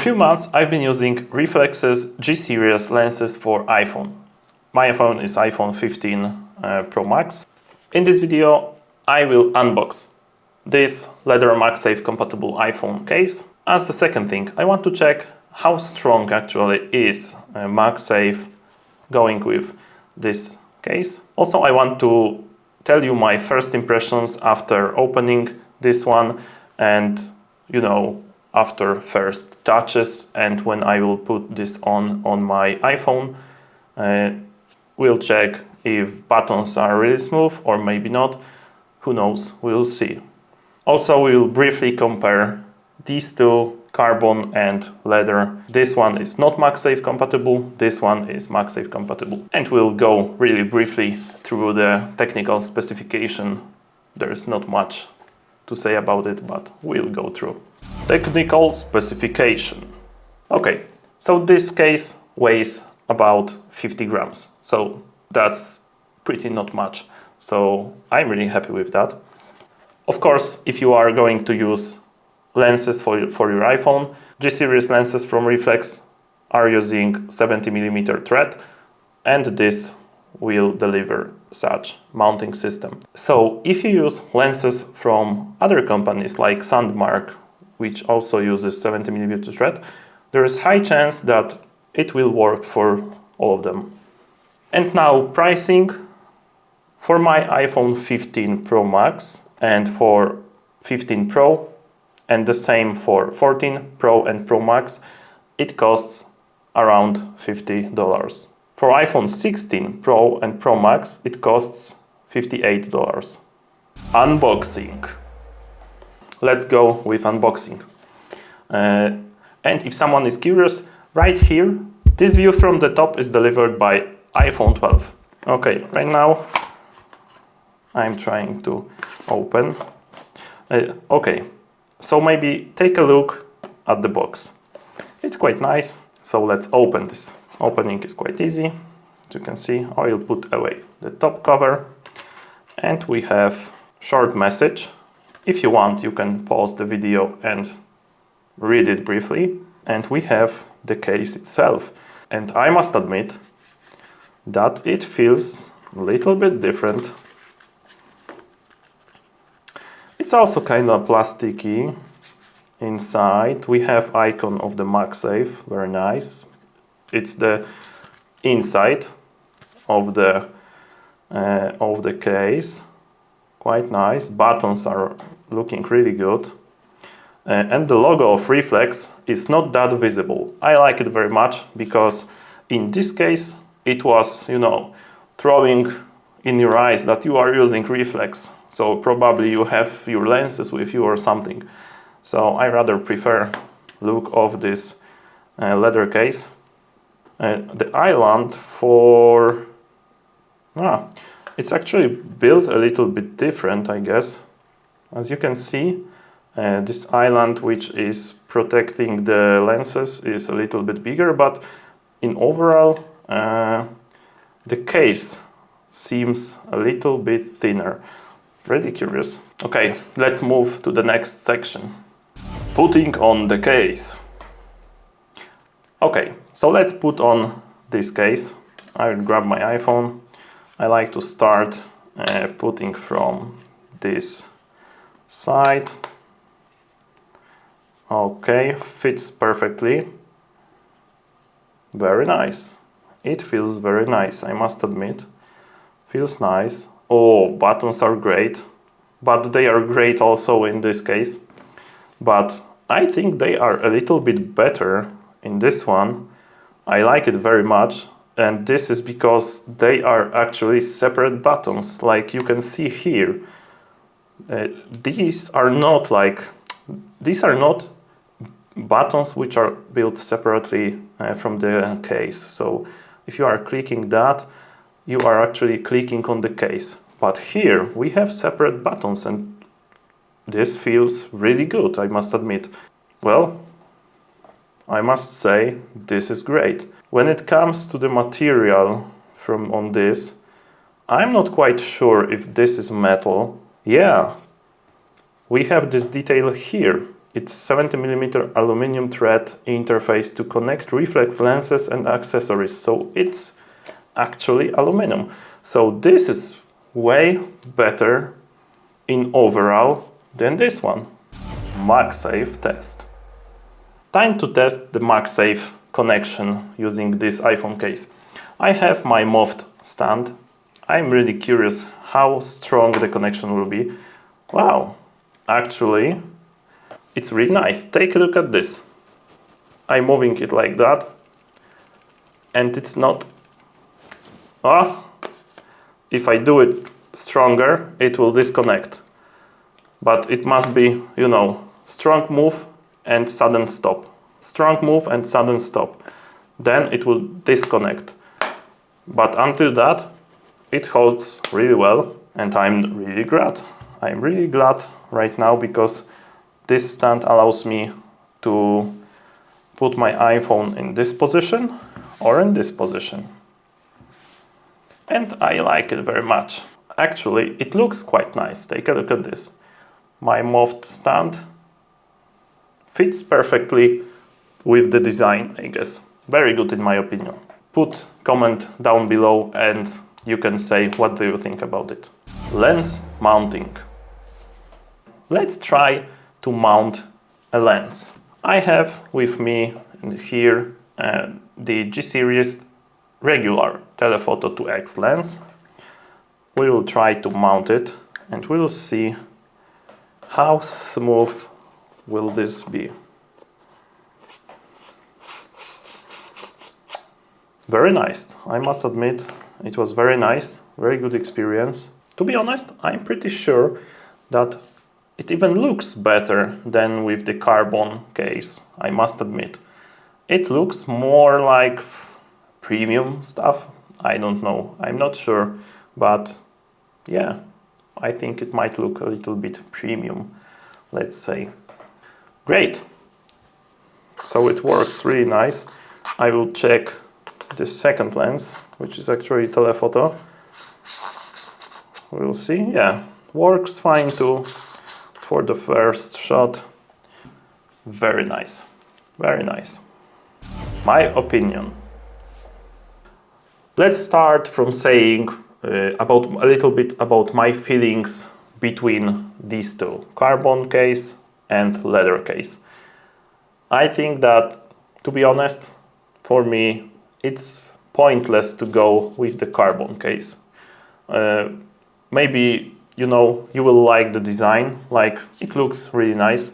few months I've been using Reeflex's G-series lenses for iPhone. My iPhone is iPhone 15 Pro Max. In this video I will unbox this leather MagSafe compatible iPhone case. As the second thing, I want to check how strong actually is MagSafe going with this case. Also, I want to tell you my first impressions after opening this one and, you know, after first touches, and when I will put this on my iPhone. We'll check if buttons are really smooth or maybe not. Who knows, we'll see. Also, we'll briefly compare these two, carbon and leather. This one is not MagSafe compatible, this one is MagSafe compatible. And we'll go really briefly through the technical specification. There's not much to say about it, but we'll go through. Technical specification. Okay, so this case weighs about 50 grams. So that's pretty not much. So I'm really happy with that. Of course, if you are going to use lenses for your iPhone, G-series lenses from Reeflex are using 70mm thread, and this will deliver such mounting system. So if you use lenses from other companies like Sandmark, which also uses 70mm thread, there is high chance that it will work for all of them. And now pricing. For my iPhone 15 Pro Max and for 15 Pro, and the same for 14 Pro and Pro Max, it costs around $50. For iPhone 16 Pro and Pro Max, it costs $58. Unboxing. Let's go with unboxing. And if someone is curious, right here, this view from the top is delivered by iPhone 12. Okay, right now I'm trying to open. Okay, so maybe take a look at the box. It's quite nice, so let's open this. Opening is quite easy. As you can see, I will put away the top cover, and we have short message. If you want, you can pause the video and read it briefly. And we have the case itself. And I must admit that it feels a little bit different. It's also kind of plasticky. Inside we have icon of the MagSafe, very nice. It's the inside of the case, quite nice. Buttons are looking really good. And the logo of Reeflex is not that visible. I like it very much because in this case it was, you know, throwing in your eyes that you are using Reeflex. So probably you have your lenses with you or something. So I rather prefer look of this leather case. The island for... it's actually built a little bit different, I guess. As you can see, this island which is protecting the lenses is a little bit bigger, but in overall the case seems a little bit thinner. Really curious. Okay, let's move to the next section. Putting on the case. Okay, so let's put on this case. I will grab my iPhone. I like to start putting from this side. Okay, fits perfectly. Very nice. It feels very nice, I must admit. Feels nice. Oh, buttons are great, but they are great also in this case. But I think they are a little bit better in this one. I like it very much, and this is because they are actually separate buttons, like you can see here. These are not buttons which are built separately from the case. So if you are clicking that, you are actually clicking on the case. But here we have separate buttons, and this feels really good, I must admit. Well, I must say this is great. When it comes to the material on this, I'm not quite sure if this is metal. Yeah, we have this detail here. It's 70mm aluminum thread interface to connect reflex lenses and accessories. So it's actually aluminum. So this is way better in overall than this one. MagSafe test. Time to test the MagSafe connection using this iPhone case. I have my moft stand. I'm really curious how strong the connection will be. Wow, actually, it's really nice. Take a look at this. I'm moving it like that, and it's not. If I do it stronger, it will disconnect. But it must be, you know, strong move and sudden stop. Strong move and sudden stop. Then it will disconnect. But until that, it holds really well, and I'm really glad. I'm really glad right now because this stand allows me to put my iPhone in this position or in this position. And I like it very much. Actually, it looks quite nice. Take a look at this. My moft stand fits perfectly with the design, I guess. Very good in my opinion. Put comment down below and you can say what do you think about it. Lens mounting. Let's try to mount a lens. I have with me here the G-Series regular telephoto 2x lens. We will try to mount it and we will see how smooth will this be. Very nice, I must admit, it was very nice, very good experience. To be honest, I'm pretty sure that it even looks better than with the carbon case, I must admit. It looks more like premium stuff. I don't know, I'm not sure, but yeah, I think it might look a little bit premium, let's say. Great. So it works really nice. I will check the second lens, which is actually telephoto. We'll see. Yeah, works fine too for the first shot. Very nice. Very nice. My opinion. Let's start from saying about a little bit about my feelings between these two, carbon case and leather case. I think that, to be honest, for me, it's pointless to go with the carbon case. Maybe, you know, you will like the design, like it looks really nice.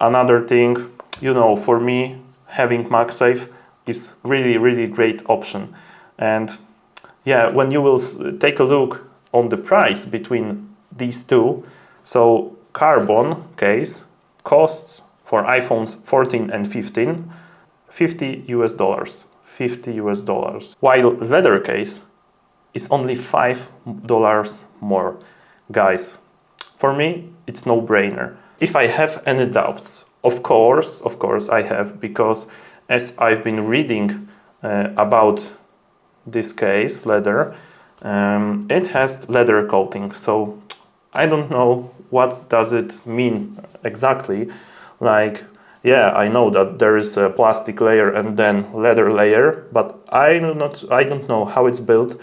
Another thing, you know, for me, having MagSafe is really great option. And yeah, when you will take a look on the price between these two, so carbon case costs for iPhones 14 and 15 $50 US, $50 US, while leather case is only $5 more. Guys, for me it's no brainer. If I have any doubts, of course I have, because as I've been reading about this case, leather, it has leather coating, so I don't know what does it mean exactly. Like, yeah, I know that there is a plastic layer and then leather layer, but I don't know how it's built,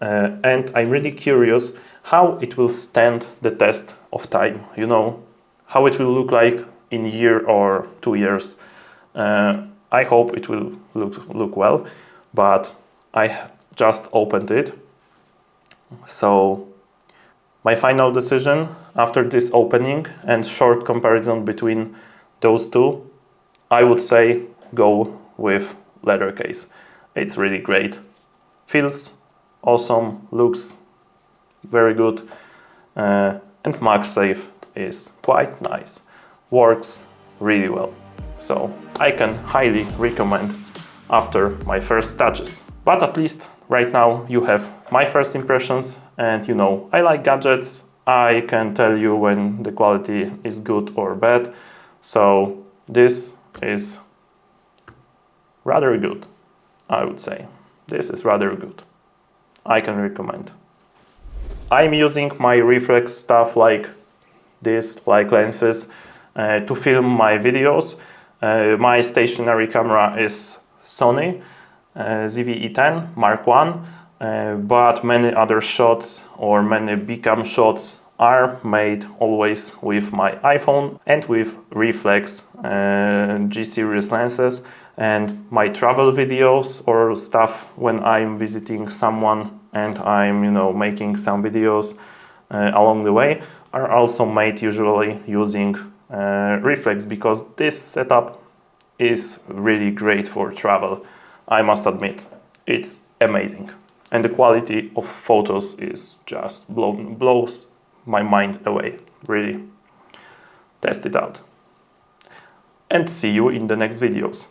and I'm really curious how it will stand the test of time, you know, how it will look like in a year or 2 years. I hope it will look well, but I just opened it. So my final decision after this opening and short comparison between those two, I would say go with leather case. It's really great. Feels awesome, looks very good, and MagSafe is quite nice. Works really well. So I can highly recommend after my first touches. But at least right now you have my first impressions, and you know, I like gadgets. I can tell you when the quality is good or bad. So this is rather good, I would say. This is rather good. I can recommend. I'm using my reflex stuff like this, like lenses, to film my videos. My stationary camera is Sony ZV-E10 Mark I, but many other shots or many big-cam shots are made always with my iPhone and with Reeflex G-series lenses. And my travel videos or stuff when I'm visiting someone and I'm, making some videos along the way are also made usually using Reeflex, because this setup is really great for travel. I must admit, it's amazing. And the quality of photos is just blows my mind away, really. Test it out. And see you in the next videos.